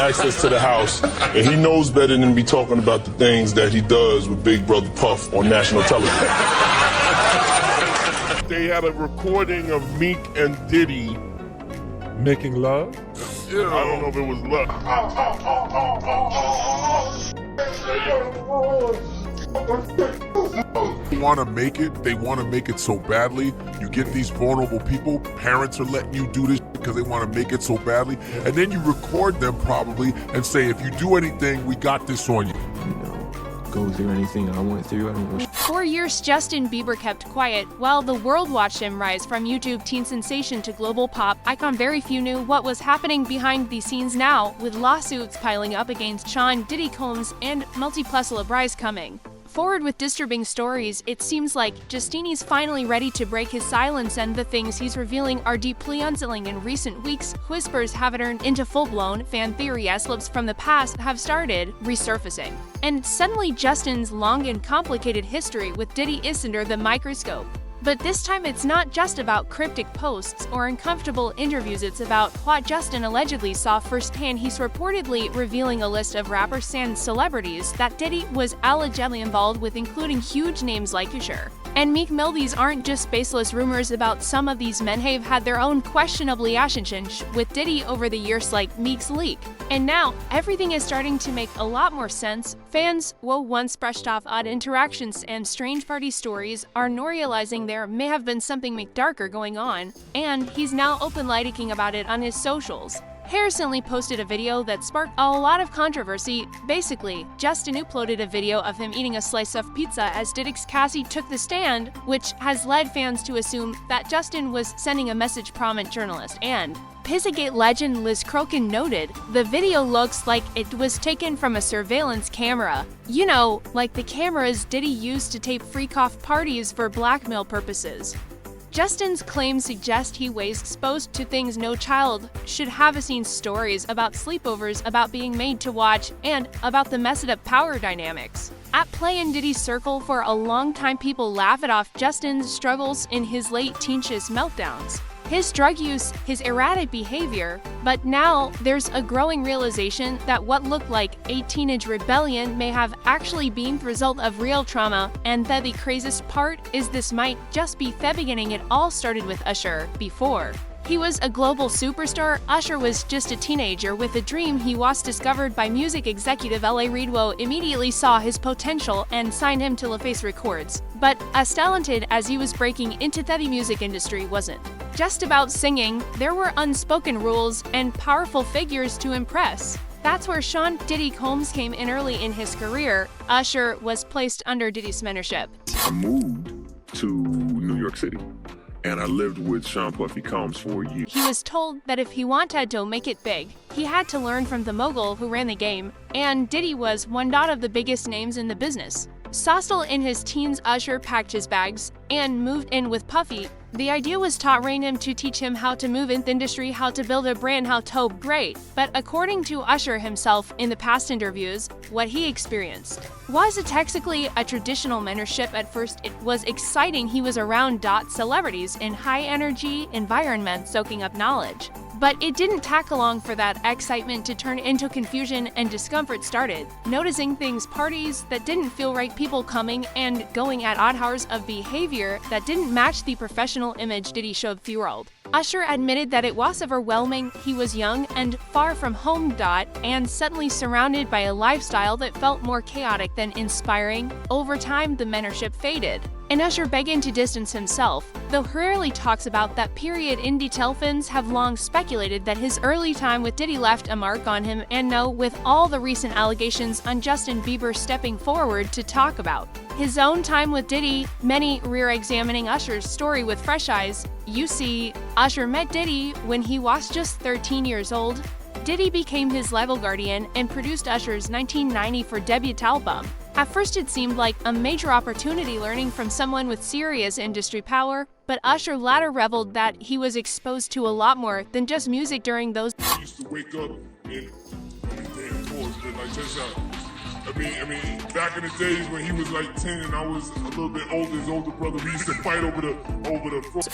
access to the house, and he knows better than be talking about the things that he does with Big Brother Puff on national television. They had a recording of Meek and Diddy making love? Yeah, I don't know if it was love. They want to make it. They want to make it so badly. You get these vulnerable people. Parents are letting you do this because they want to make it so badly. And then you record them probably and say, if you do anything, we got this on you. You know, go through anything I went through. I don't know. For years, Justin Bieber kept quiet while the world watched him rise from YouTube teen sensation to global pop icon. Very few knew what was happening behind the scenes now, with lawsuits piling up against Sean Diddy Combs and multi-plus celebrities coming forward with disturbing stories. It seems like Justini's finally ready to break his silence, and the things he's revealing are deeply unsettling. In recent weeks, whispers have turned into full-blown fan theory as slips from the past have started resurfacing. And suddenly Justin's long and complicated history with Diddy is under the microscope. But this time it's not just about cryptic posts or uncomfortable interviews, it's about what Justin allegedly saw firsthand. He's reportedly revealing a list of rappers and celebrities that Diddy was allegedly involved with, including huge names like Usher and Meek Mill. These aren't just baseless rumors about some of these men have had their own questionable relationships with Diddy over the years, like Meek's leak. And now, everything is starting to make a lot more sense. Fans, who once brushed off odd interactions and strange party stories, are now realizing there may have been something darker going on, and he's now open-lighting about it on his socials. He recently posted a video that sparked a lot of controversy. Basically, Justin uploaded a video of him eating a slice of pizza as Diddy's Cassie took the stand, which has led fans to assume that Justin was sending a message. Prominent journalist and Pizzagate legend Liz Crokin noted, the video looks like it was taken from a surveillance camera. You know, like the cameras Diddy used to tape freak-off parties for blackmail purposes. Justin's claims suggest he was exposed to things no child should have seen. Stories about sleepovers, about being made to watch, and about the messed up power dynamics at play in Diddy's circle. For a long time, people laughed off Justin's struggles in his late teenish meltdowns, his drug use, his erratic behavior, but now there's a growing realization that what looked like a teenage rebellion may have actually been the result of real trauma, and that the craziest part is this might just be the beginning. It all started with Usher. Before he was a global superstar, Usher was just a teenager with a dream. He was discovered by music executive L.A. Reid, who immediately saw his potential and signed him to LaFace Records. But as talented as he was, breaking into the music industry wasn't just about singing. There were unspoken rules and powerful figures to impress. That's where Sean Diddy Combs came in early in his career. Usher was placed under Diddy's mentorship. I moved to New York City, and I lived with Sean Puffy Combs for a year. He was told that if he wanted to make it big, he had to learn from the mogul who ran the game, and Diddy was one of the biggest names in the business. Still in his teens, Usher packed his bags and moved in with Puffy. The idea was to train him to teach him how to move in the industry, how to build a brand, how to great. But according to Usher himself in the past interviews, what he experienced was technically a traditional mentorship. At first, it was exciting. He was around celebrities in high-energy environments, soaking up knowledge. But it didn't take long for that excitement to turn into confusion, and discomfort started. Noticing things, parties that didn't feel right, people coming and going at odd hours, of behavior that didn't match the professional image Diddy showed the world. Usher admitted that it was overwhelming. He was young and far from home, and suddenly surrounded by a lifestyle that felt more chaotic than inspiring. Over time, the mentorship faded, and Usher began to distance himself. Though he rarely talks about that period in detail, fans have long speculated that his early time with Diddy left a mark on him, and now, with all the recent allegations on Justin Bieber stepping forward to talk about his own time with Diddy, many re-examining Usher's story with fresh eyes. You see, Usher met Diddy when he was just 13 years old. Diddy became his legal guardian and produced Usher's 1994 debut album. At first, it seemed like a major opportunity, learning from someone with serious industry power, but Usher later reveled that he was exposed to a lot more than just music during those. I used to wake up and like this. Back in the days when he was like 10 and I was a little bit older, his older brother, we used to fight over the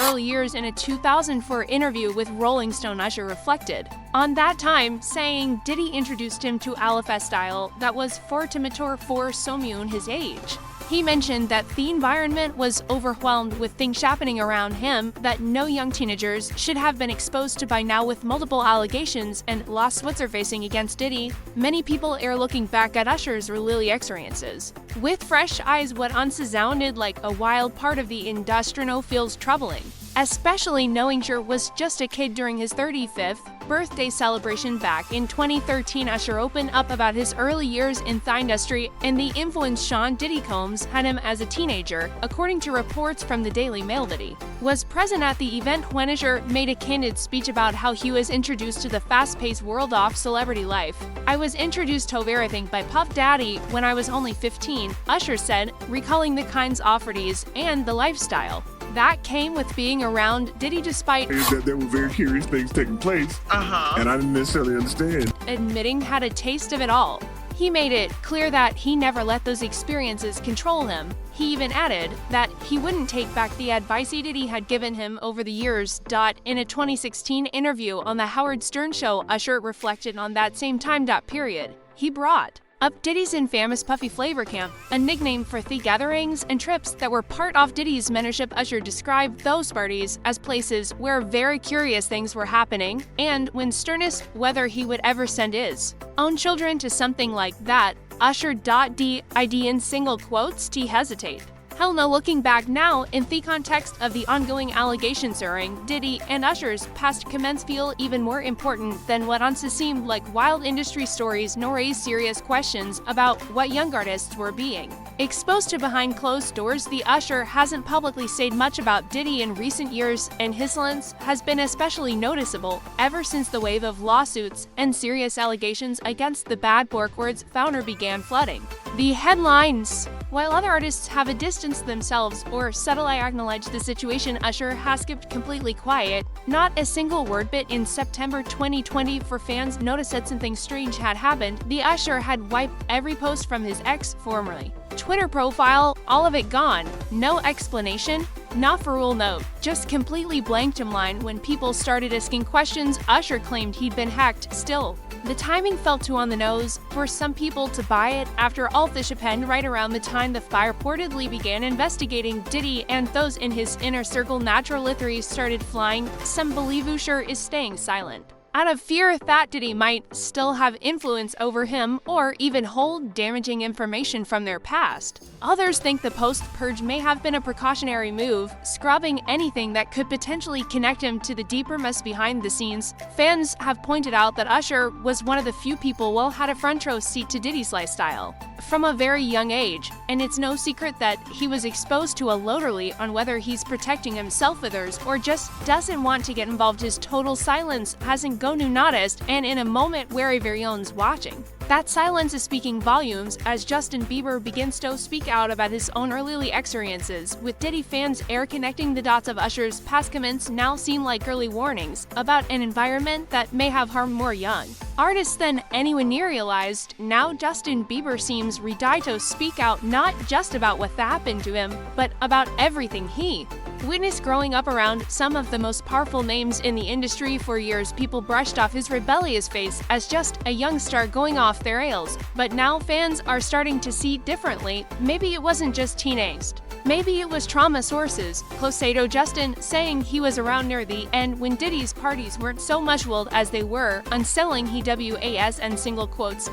Early years in a 2004 interview with Rolling Stone, Usher reflected on that time, saying Diddy introduced him to Alafest style that was far too mature for Someone his age. He mentioned that the environment was overwhelmed with things happening around him that no young teenagers should have been exposed to by now, with multiple allegations and lawsuits are facing against Diddy. Many people are looking back at Usher's early experiences with fresh eyes. What once sounded like a wild part of the industry now feels troubling, especially knowing Usher was just a kid during his 35th birthday celebration back in 2013. Usher opened up about his early years in the industry and the influence Sean Diddy Combs had him as a teenager. According to reports from the Daily Mail, Diddy was present at the event when Usher made a candid speech about how he was introduced to the fast-paced world of celebrity life. "I was introduced to everything by Puff Daddy when I was only 15, Usher said, recalling the kinds of offerings and the lifestyle that came with being around Diddy, despite that there were very curious things taking place, and I didn't necessarily understand. admitting had a taste of it all. He made it clear that he never let those experiences control him. He even added that he wouldn't take back the advice Diddy had given him over the years. In a 2016 interview on The Howard Stern Show, Usher reflected on that same time period. He brought up Diddy's infamous Puffy Flavor Camp, a nickname for the gatherings and trips that were part of Diddy's mentorship. Usher described those parties as places where very curious things were happening, and when sternest whether he would ever send his own children to something like that. Usher did in single quotes to hesitate. Hell no. Looking back now, in the context of the ongoing allegations surrounding Diddy and Usher's past comments feel even more important than what once seemed like wild industry stories, nor raise serious questions about what young artists were being exposed to behind closed doors. The Usher hasn't publicly said much about Diddy in recent years, and his silence has been especially noticeable ever since the wave of lawsuits and serious allegations against the Bad Pork Words founder began flooding the headlines. While other artists have distanced themselves or subtly acknowledged the situation, Usher has kept completely quiet. Not a single word. But in September 2020, for fans noticed that something strange had happened. The Usher had wiped every post from his formerly Twitter profile, all of it gone. No explanation, not for rule note, just completely blanked him line. When people started asking questions, Usher claimed he'd been hacked. Still, the timing felt too on the nose for some people to buy it. After all, this happened right around the time the fire reportedly began investigating Diddy and those in his inner circle. Natural theories started flying. Some believe Usher is staying silent out of fear that Diddy might still have influence over him or even hold damaging information from their past. Others think the post-purge may have been a precautionary move, scrubbing anything that could potentially connect him to the deeper mess behind the scenes. Fans have pointed out that Usher was one of the few people who had a front row seat to Diddy's lifestyle from a very young age, and it's no secret that he was exposed to a lottery on whether he's protecting himself, others, or just doesn't want to get involved. His total silence hasn't gone unnoticed, and in a moment where a very own's watching. That silence is speaking volumes as Justin Bieber begins to speak out about his own early experiences with Diddy. Fans are connecting the dots of Usher's past comments now seem like early warnings about an environment that may have harmed more young artists than anyone near realized. Now Justin Bieber seems ready to speak out not just about what happened to him, but about everything he witnessed growing up around some of the most powerful names in the industry. For years, people brushed off his rebellious face as just a young star going off their rails, but now fans are starting to see differently. Maybe it wasn't just teen angst. Maybe it was trauma sources. Closado Justin saying he was around near the end when Diddy's parties weren't so much wild as they were, unselling he was and single quotes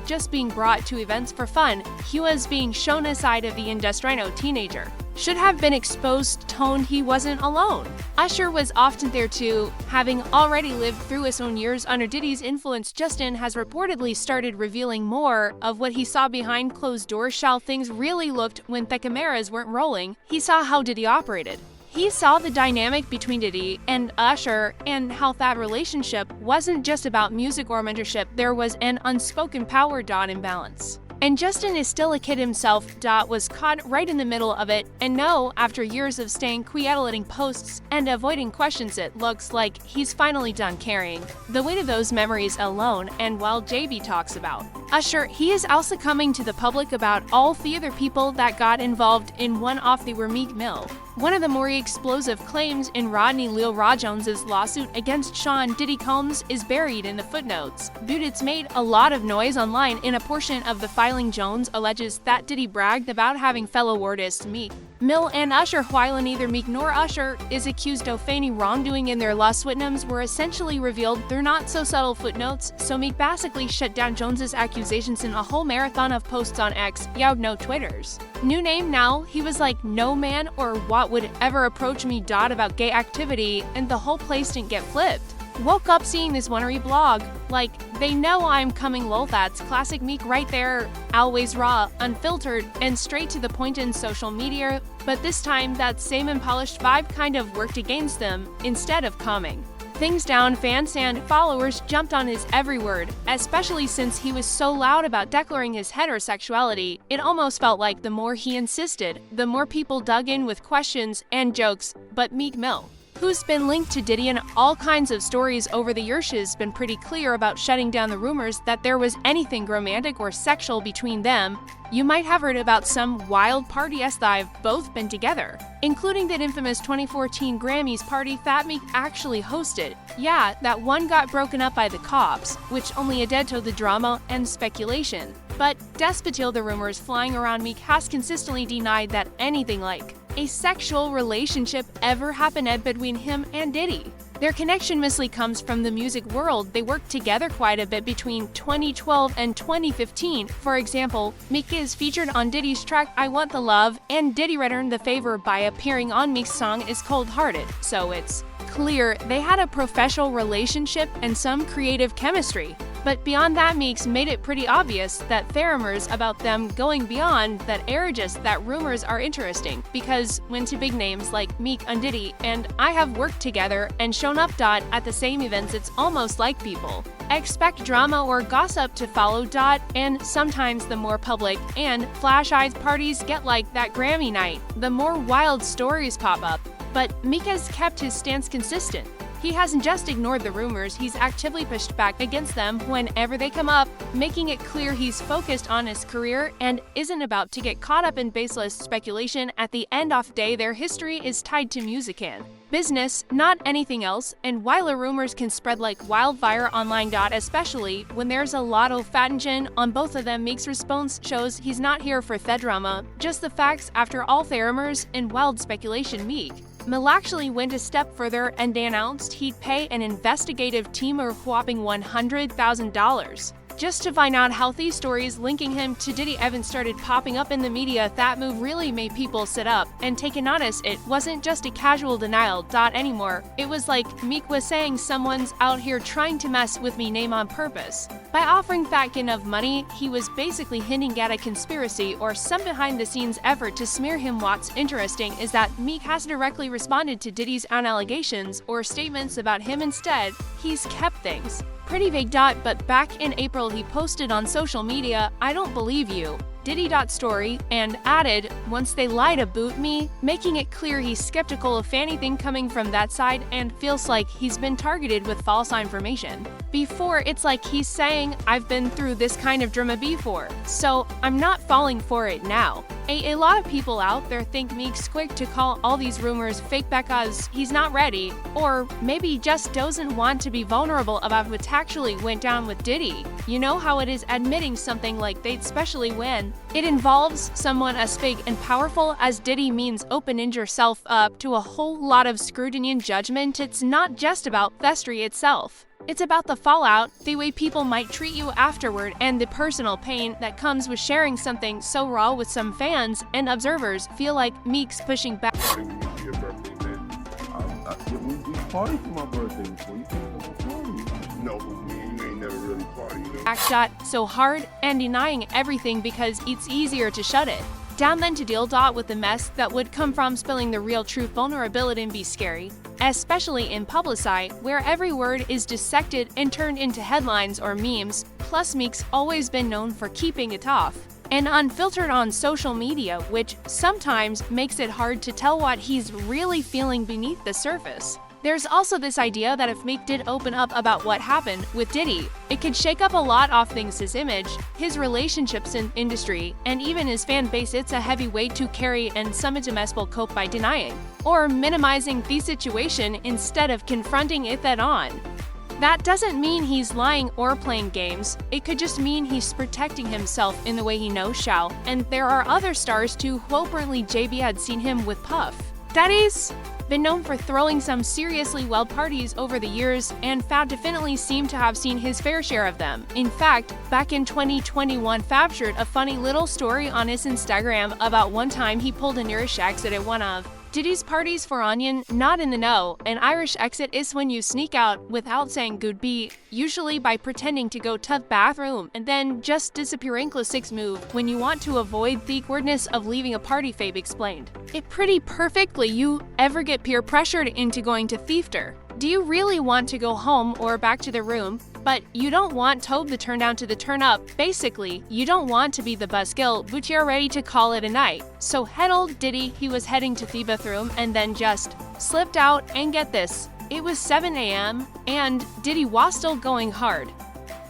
just being brought to events for fun. He was being shown a side of the industrino teenager should have been exposed. Tone he wasn't alone. Usher was often there too, having already lived through his own years under Diddy's influence. Justin has reportedly started revealing more of what he saw behind closed doors, how things really looked when the cameras weren't rolling. He saw how Diddy operated. He saw the dynamic between Diddy and Usher and how that relationship wasn't just about music or mentorship. There was an unspoken power imbalance. And Justin is still a kid himself. Was caught right in the middle of it, and no, after years of staying quiet, letting posts and avoiding questions, it looks like he's finally done carrying the weight of those memories alone. And while JB talks about Usher, he is also coming to the public about all the other people that got involved in one off they were Meek Mill. One of the more explosive claims in Rodney Lil Raw Jones's lawsuit against Sean Diddy Combs is buried in the footnotes. But it's made a lot of noise online. In a portion of the filing, Jones alleges that Diddy bragged about having fellow artists Meek Mill and Usher, while neither Meek nor Usher is accused of any wrongdoing in their lawsuits were essentially revealed through not so subtle footnotes, so Meek basically shut down Jones's accusations in a whole marathon of posts on X, no Twitters. New name now, he was like, no man or what would ever approach me about gay activity, and the whole place didn't get flipped. Woke up seeing this one reblog, like, they know I'm coming lol, that's classic Meek right there, always raw, unfiltered, and straight to the point in social media, but this time that same unpolished vibe kind of worked against them, instead of calming things down. Fans and followers jumped on his every word, especially since he was so loud about declaring his heterosexuality. It almost felt like the more he insisted, the more people dug in with questions and jokes. But Meek Mill, who's been linked to Diddy in all kinds of stories over the years, has been pretty clear about shutting down the rumors that there was anything romantic or sexual between them. You might have heard about some wild party as they've both been together, including that infamous 2014 Grammys party that Meek actually hosted. Yeah, that one got broken up by the cops, which only added to the drama and speculation. But despite the rumors flying around, Meek has consistently denied that anything like a sexual relationship ever happened between him and Diddy. Their connection mostly comes from the music world. They worked together quite a bit between 2012 and 2015. For example, Meek is featured on Diddy's track I Want the Love, and Diddy returned the favor by appearing on Meek's song Is Cold Hearted, so it's clear they had a professional relationship and some creative chemistry. But beyond that, Meek's made it pretty obvious that there are rumors about them going beyond that are just that rumors are interesting, because when two big names like Meek and Diddy and I have worked together and shown up at the same events, it's almost like people expect drama or gossip to follow. And sometimes the more public and flash-eyed parties get like that Grammy night, the more wild stories pop up. But Meek has kept his stance consistent. He hasn't just ignored the rumors, he's actively pushed back against them whenever they come up, making it clear he's focused on his career and isn't about to get caught up in baseless speculation. At the end of the day, their history is tied to music and business, not anything else, and while the rumors can spread like wildfire online, especially when there's a lot of attention on both of them, Meek's response shows he's not here for the drama, just the facts. After all the rumors and wild speculation, Meek Mill actually went a step further and they announced he'd pay an investigative team a whopping $100,000 just to find out how these stories linking him to Diddy Evans started popping up in the media. That move really made people sit up and take a notice. It wasn't just a casual denial anymore. It was like Meek was saying someone's out here trying to mess with me name on purpose. By offering that kind of money, he was basically hinting at a conspiracy or some behind-the-scenes effort to smear him. What's interesting is that Meek hasn't directly responded to Diddy's own allegations or statements about him. Instead, he's kept things pretty vague. But back in April, he posted on social media, I don't believe you, Diddy story, and added, once they lied about me, making it clear he's skeptical of anything coming from that side and feels like he's been targeted with false information before. It's like he's saying, I've been through this kind of drama before, so I'm not falling for it now. A lot of people out there think Meek's quick to call all these rumors fake because he's not ready, or maybe just doesn't want to be vulnerable about what actually went down with Diddy. You know how it is admitting something like that, especially when it involves someone as big and powerful as Diddy, means opening yourself up to a whole lot of scrutiny and judgment. It's not just about the story itself. It's about the fallout, the way people might treat you afterward, and the personal pain that comes with sharing something so raw with some fans and observers. Feel like Meek's pushing back. Party when you be a birthday man. We party for my birthday before. You can't have a party. No, but we ain't never really party, you know? Act so hard and denying everything because it's easier to shut it down than to deal with the mess that would come from spilling the real truth. Vulnerability and be scary, especially in publicity, where every word is dissected and turned into headlines or memes. Plus, Meek's always been known for keeping it off and unfiltered on social media, which sometimes makes it hard to tell what he's really feeling beneath the surface. There's also this idea that if Meek did open up about what happened with Diddy, it could shake up a lot of things: his image, his relationships in industry, and even his fan base. It's a heavy weight to carry, and some intimates will cope by denying or minimizing the situation instead of confronting it head-on. That doesn't mean he's lying or playing games. It could just mean he's protecting himself in the way he knows how. And there are other stars too who apparently JB had seen him with Puff. Daddy's been known for throwing some seriously wild parties over the years, and Fab definitely seemed to have seen his fair share of them. In fact, back in 2021, Fab shared a funny little story on his Instagram about one time he pulled an Irish exit at one of Diddy's parties. For Onion, not in the know, an Irish exit is when you sneak out without saying goodbye, usually by pretending to go to the bathroom and then just disappearing. Classic move when you want to avoid the awkwardness of leaving a party, Fabe explained. It pretty perfectly. You ever get peer pressured into going to theater? Do you really want to go home or back to the room, but you don't want Tobe the turn down to the turn up? Basically, you don't want to be the buzzkill, but you're ready to call it a night. So head old Diddy, he was heading to the bathroom and then just slipped out, and get this, it was 7 a.m. and Diddy was still going hard.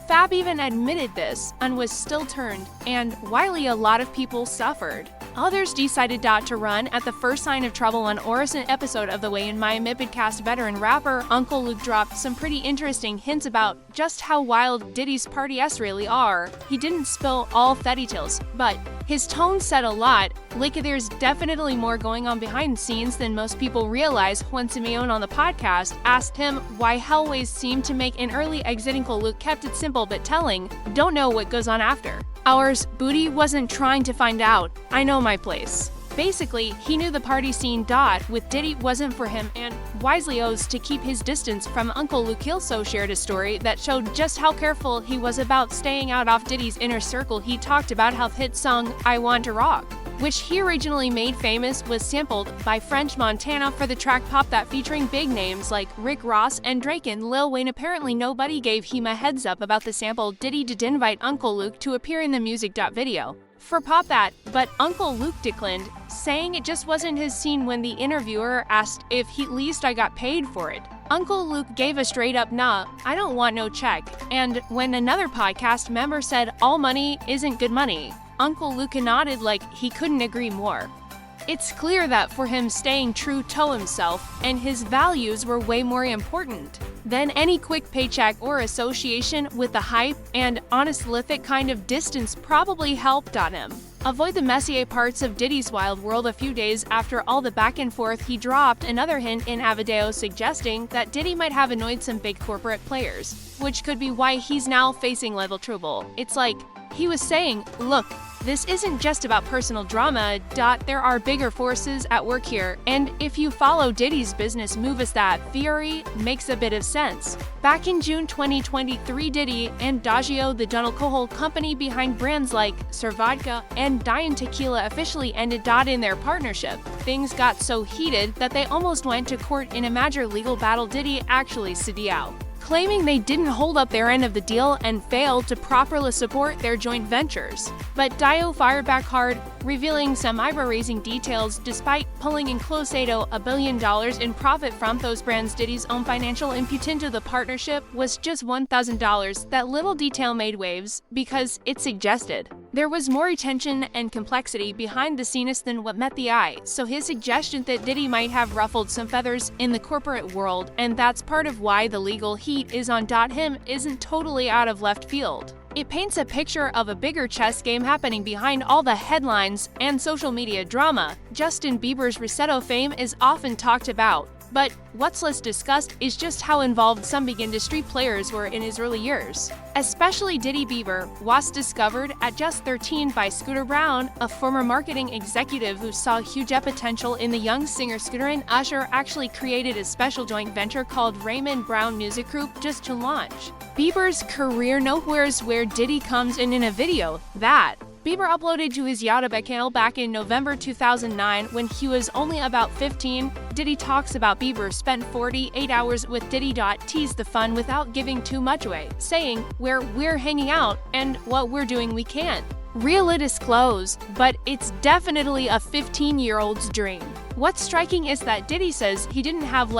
Fab even admitted this and was still turned, and while a lot of people suffered, others decided not to run at the first sign of trouble. On Orison episode of The Way in My Midcast, veteran rapper Uncle Luke dropped some pretty interesting hints about just how wild Diddy's parties really are. He didn't spill all the details, but his tone said a lot, like there's definitely more going on behind the scenes than most people realize. When Simeone on the podcast asked him why Hellways seemed to make an early exit, Uncle Luke kept it simple but telling, "Don't know what goes on after. Ours, Booty wasn't trying to find out. I know my place." Basically, he knew the party scene with Diddy wasn't for him, and wisely chose to keep his distance from Uncle Luke. He also shared a story that showed just how careful he was about staying out of Diddy's inner circle. He talked about how the hit song I Want to Rock, which he originally made famous, was sampled by French Montana for the track Pop That, featuring big names like Rick Ross and Drake and Lil Wayne. Apparently nobody gave him a heads up about the sample. Diddy did invite Uncle Luke to appear in the music video for Pop That, but Uncle Luke declined, saying it just wasn't his scene. When the interviewer asked if at least I got paid for it, Uncle Luke gave a straight up nah, I don't want no check. And when another podcast member said all money isn't good money, Uncle Luke nodded like he couldn't agree more. It's clear that for him, staying true to himself and his values were way more important than any quick paycheck or association with the hype, and honest lithic kind of distance probably helped on him avoid the messier parts of Diddy's wild world. A few days after all the back and forth, he dropped another hint in a video suggesting that Diddy might have annoyed some big corporate players, which could be why he's now facing legal trouble. It's like he was saying, look, this isn't just about personal drama. There are bigger forces at work here, and if you follow Diddy's business moves, that theory makes a bit of sense. Back in June 2023, Diddy and Diageo, the Donald Cohol company behind brands like Sir Vodka and Diane Tequila, officially ended in their partnership. Things got so heated that they almost went to court in a major legal battle. Diddy actually sued out, claiming they didn't hold up their end of the deal and failed to properly support their joint ventures. But Dio fired back hard, revealing some eyebrow-raising details. Despite pulling in close to $1 billion in profit from those brands, Diddy's own financial input into the partnership was just $1,000. That little detail made waves because it suggested there was more tension and complexity behind the scenes than what met the eye. So his suggestion that Diddy might have ruffled some feathers in the corporate world, and that's part of why the legal heat is on him, isn't totally out of left field. It paints a picture of a bigger chess game happening behind all the headlines and social media drama. Justin Bieber's Resetto fame is often talked about, but what's less discussed is just how involved some big industry players were in his early years. Especially Diddy. Bieber was discovered at just 13 by Scooter Braun, a former marketing executive who saw huge potential in the young singer. Scooter and Usher actually created a special joint venture called Raymond Brown Music Group just to launch Bieber's career. Nowhere's where Diddy comes in a video that Bieber uploaded to his YouTube channel back in November 2009 when he was only about 15. Diddy talks about Bieber spent 48 hours with Diddy. Tease the fun without giving too much away, saying where we're hanging out and what we're doing we can't really disclose, but it's definitely a 15-year-old's dream. What's striking is that Diddy says he didn't have